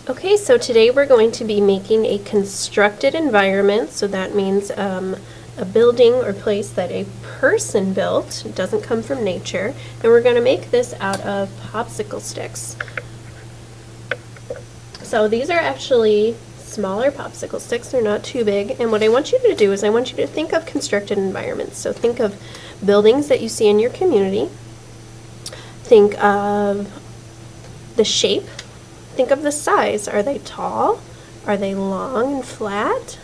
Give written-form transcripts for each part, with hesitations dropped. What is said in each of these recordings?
Okay, so today we're going to be making a constructed environment, so that means a building or place that a person built. It doesn't come from nature, and we're going to make this out of popsicle sticks. So these are actually smaller popsicle sticks, they're not too big, and what I want you to do is I want you to think of constructed environments. So think of buildings that you see in your community, think of the shape, think of the size. Are they tall? Are they long and flat?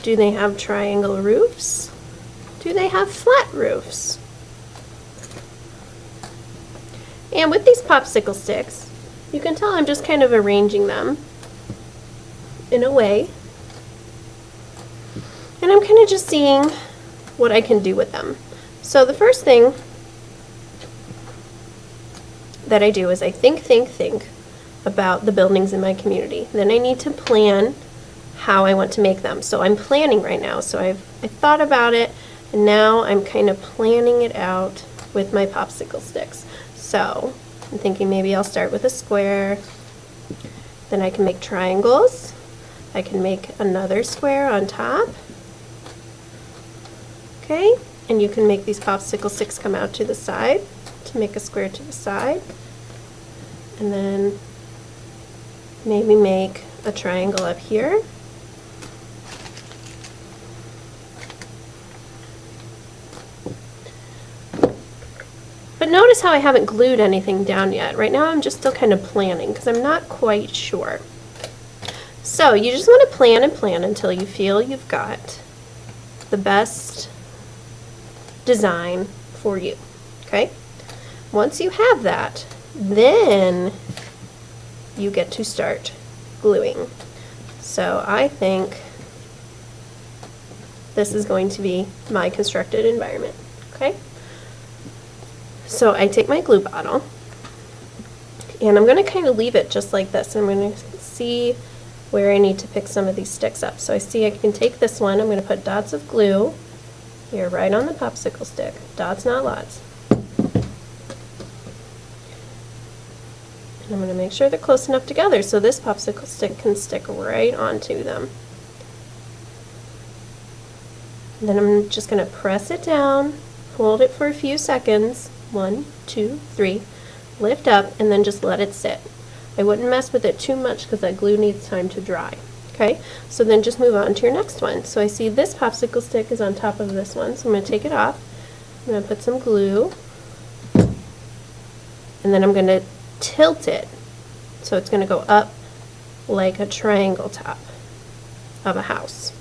Do they have triangle roofs? Do they have flat roofs? And with these popsicle sticks, you can tell I'm just kind of arranging them in a way. And I'm kind of just seeing what I can do with them. So the first thing that I do is I think about the buildings in my community. Then I need to plan how I want to make them. So I'm planning right now. So I thought about it, and now I'm kind of planning it out with my popsicle sticks. So I'm thinking maybe I'll start with a square, then I can make triangles, I can make another square on top, okay, and you can make these popsicle sticks come out to the side to make a square to the side, and then maybe make a triangle up here. But notice how I haven't glued anything down yet. Right now I'm just still kind of planning because I'm not quite sure. So you just want to plan and plan until you feel you've got the best design for you, okay? Once you have that, then you get to start gluing. So I think this is going to be my constructed environment, okay? So I take my glue bottle, and I'm going to kind of leave it just like this. I'm going to see where I need to pick some of these sticks up. So I see I can take this one, I'm going to put dots of glue here right on the popsicle stick. Dots, not lots. And I'm going to make sure they're close enough together so this popsicle stick can stick right onto them. And then I'm just going to press it down, hold it for a few seconds. 1, 2, 3, lift up, and then just let it sit. I wouldn't mess with it too much because that glue needs time to dry. Okay, so then just move on to your next one. So I see this popsicle stick is on top of this one, so I'm going to take it off. I'm going to put some glue, and then I'm going to tilt it so it's going to go up like a triangle top of a house.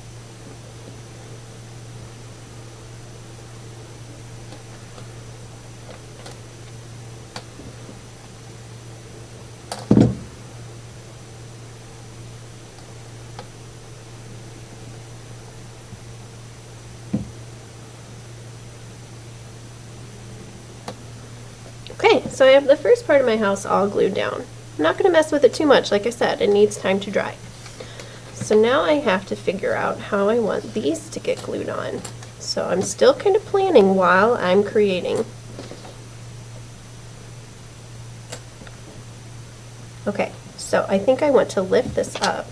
Okay, so I have the first part of my house all glued down. I'm not going to mess with it too much, like I said, it needs time to dry. So now I have to figure out how I want these to get glued on. So I'm still kind of planning while I'm creating. Okay, so I think I want to lift this up,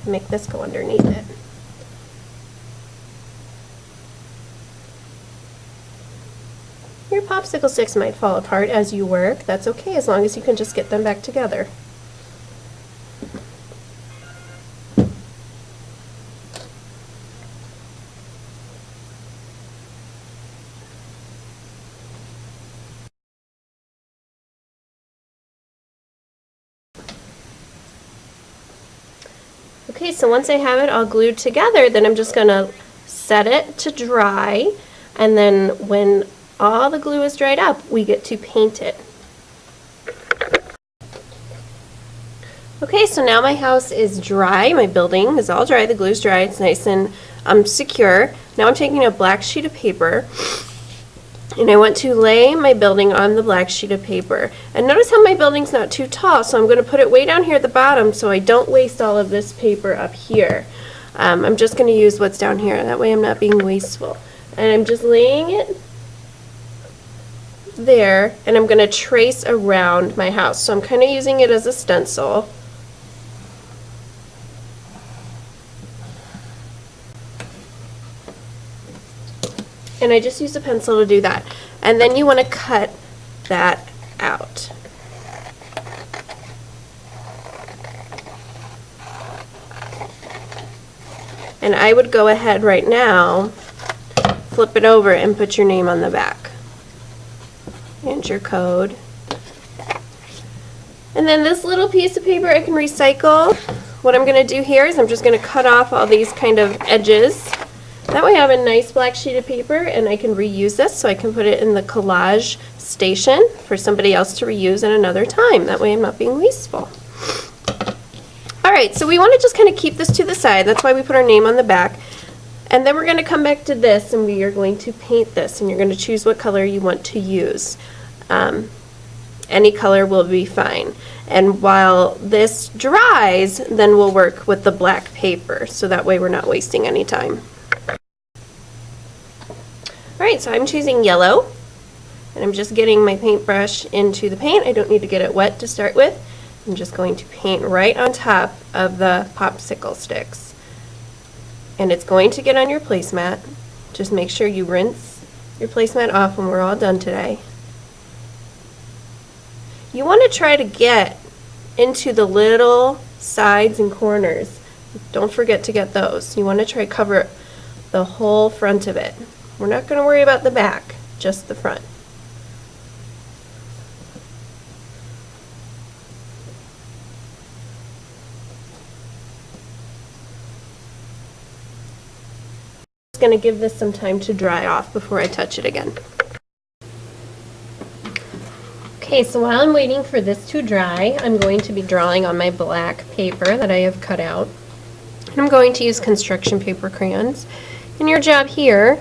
make this go underneath it. Your popsicle sticks might fall apart as you work. That's okay as long as you can just get them back together. Okay, so once I have it all glued together, then I'm just going to set it to dry, and then when all the glue is dried up, we get to paint it. Okay, so now my house is dry, my building is all dry, the glue's dry, it's nice and secure. Now I'm taking a black sheet of paper, and I want to lay my building on the black sheet of paper. And notice how my building's not too tall, so I'm going to put it way down here at the bottom so I don't waste all of this paper up here. I'm just going to use what's down here, that way I'm not being wasteful. And I'm just laying it there, and I'm going to trace around my house. So I'm kind of using it as a stencil. And I just use a pencil to do that. And then you want to cut that out. And I would go ahead right now, flip it over and put your name on the back. And your code. And then this little piece of paper I can recycle. What I'm going to do here is I'm just going to cut off all these kind of edges. That way I have a nice black sheet of paper and I can reuse this, so I can put it in the collage station for somebody else to reuse at another time. That way I'm not being wasteful. Alright, so we want to just kind of keep this to the side. That's why we put our name on the back. And then we're going to come back to this and we are going to paint this, and you're going to choose what color you want to use. Any color will be fine. And while this dries, then we'll work with the black paper, so that way we're not wasting any time. Alright, so I'm choosing yellow, and I'm just getting my paintbrush into the paint. I don't need to get it wet to start with. I'm just going to paint right on top of the popsicle sticks. And it's going to get on your placemat. Just make sure you rinse your placemat off when we're all done today. You want to try to get into the little sides and corners. Don't forget to get those. You want to try to cover the whole front of it. We're not going to worry about the back, just the front. I'm going to give this some time to dry off before I touch it again. Okay, so while I'm waiting for this to dry, I'm going to be drawing on my black paper that I have cut out. And I'm going to use construction paper crayons. And your job here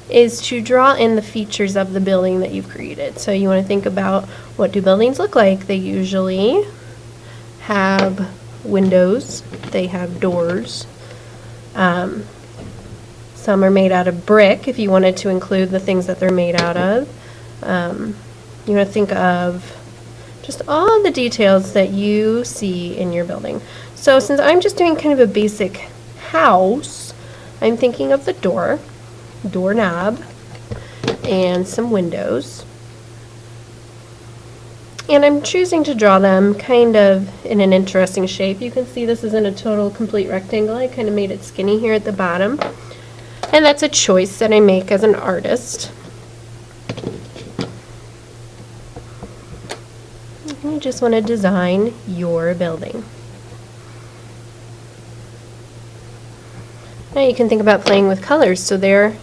is to draw in the features of the building that you've created. So you want to think about, what do buildings look like? They usually have windows, they have doors. Some are made out of brick, if you wanted to include the things that they're made out of. You want to think of just all the details that you see in your building. So since I'm just doing kind of a basic house, I'm thinking of the doorknob, and some windows. And I'm choosing to draw them kind of in an interesting shape. You can see this isn't a total complete rectangle. I kind of made it skinny here at the bottom. And that's a choice that I make as an artist. You just want to design your building. Now you can think about playing with colors. So there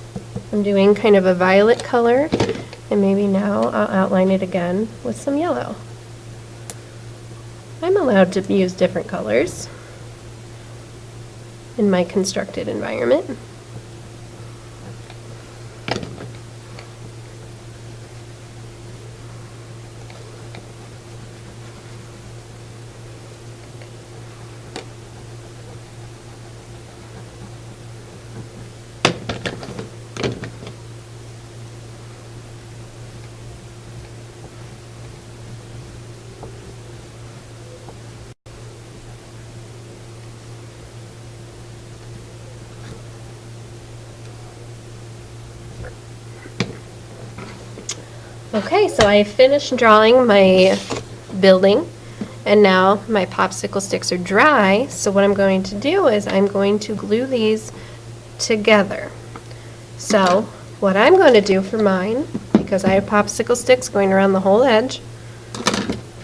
I'm doing kind of a violet color, and maybe now I'll outline it again with some yellow. I'm allowed to use different colors in my constructed environment. Okay, so I finished drawing my building, and now my popsicle sticks are dry. So what I'm going to do is I'm going to glue these together. So what I'm going to do for mine, because I have popsicle sticks going around the whole edge,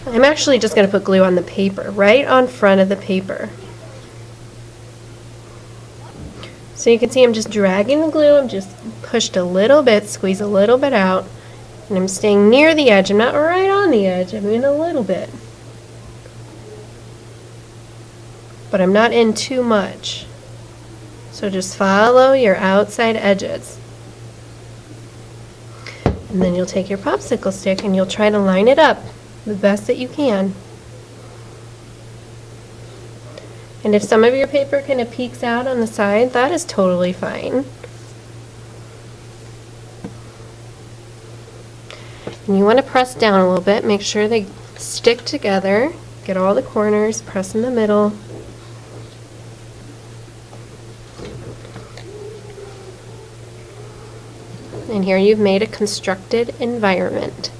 I'm actually just going to put glue on the paper, right on front of the paper. So you can see I'm just dragging the glue. I'm just pushed a little bit, squeeze a little bit out. And I'm staying near the edge. I'm not right on the edge. I'm in a little bit. But I'm not in too much. So just follow your outside edges. And then you'll take your popsicle stick and you'll try to line it up the best that you can. And if some of your paper kind of peeks out on the side, that is totally fine. And you want to press down a little bit, make sure they stick together, get all the corners, press in the middle. And here you've made a constructed environment.